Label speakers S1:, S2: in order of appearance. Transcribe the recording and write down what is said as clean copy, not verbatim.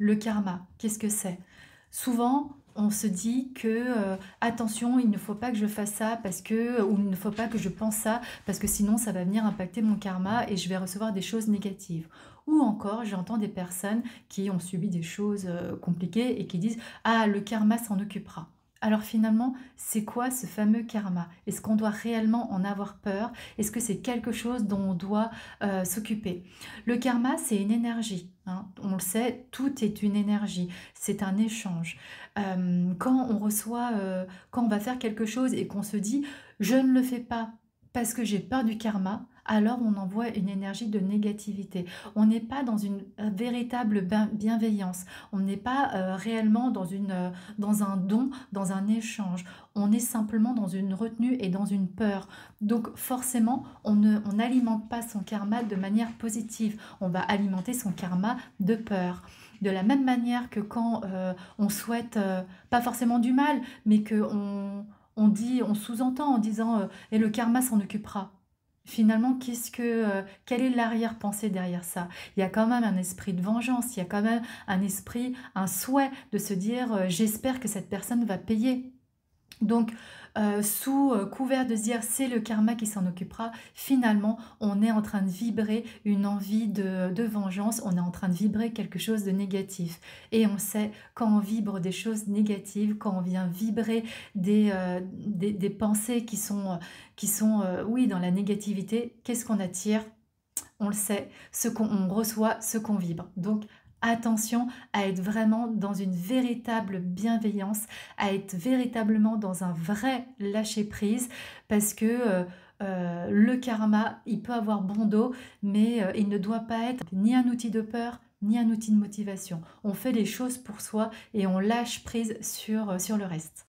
S1: Le karma, qu'est-ce que c'est? Souvent, on se dit que attention, il ne faut pas que je fasse ça parce que, ou il ne faut pas que je pense ça parce que sinon ça va venir impacter mon karma et je vais recevoir des choses négatives. Ou encore, j'entends des personnes qui ont subi des choses compliquées et qui disent ah, le karma s'en occupera. Alors finalement, c'est quoi ce fameux karma? Est-ce qu'on doit réellement en avoir peur? Est-ce que c'est quelque chose dont on doit s'occuper? Le karma, c'est une énergie, hein. On le sait, tout est une énergie, c'est un échange. Quand on reçoit, quand on va faire quelque chose et qu'on se dit: «Je ne le fais pas parce que j'ai peur du karma», alors on envoie une énergie de négativité. On n'est pas dans une, véritable bienveillance. On n'est pas, réellement dans un don, dans un échange. On est simplement dans une retenue et dans une peur. Donc forcément, on n'alimente pas son karma de manière positive. On va alimenter son karma de peur. De la même manière que quand, on souhaite, pas forcément du mal, mais on dit, on sous-entend en disant, «Et le karma s'en occupera». Finalement, quelle est l'arrière-pensée derrière ça? Il y a quand même un esprit de vengeance, il y a quand même un esprit, un souhait de se dire, «J'espère que cette personne va payer». Donc, sous, couvert de se dire: «C'est le karma qui s'en occupera», finalement, on est en train de vibrer une envie de vengeance, on est en train de vibrer quelque chose de négatif et on sait quand on vibre des choses négatives, quand on vient vibrer des pensées qui sont, oui, dans la négativité, qu'est-ce qu'on attire? On le sait, ce qu'on on reçoit, ce qu'on vibre. Donc attention à être vraiment dans une véritable bienveillance, à être véritablement dans un vrai lâcher-prise parce que, le karma, il peut avoir bon dos, mais, il ne doit pas être ni un outil de peur, ni un outil de motivation. On fait les choses pour soi et on lâche prise sur le reste.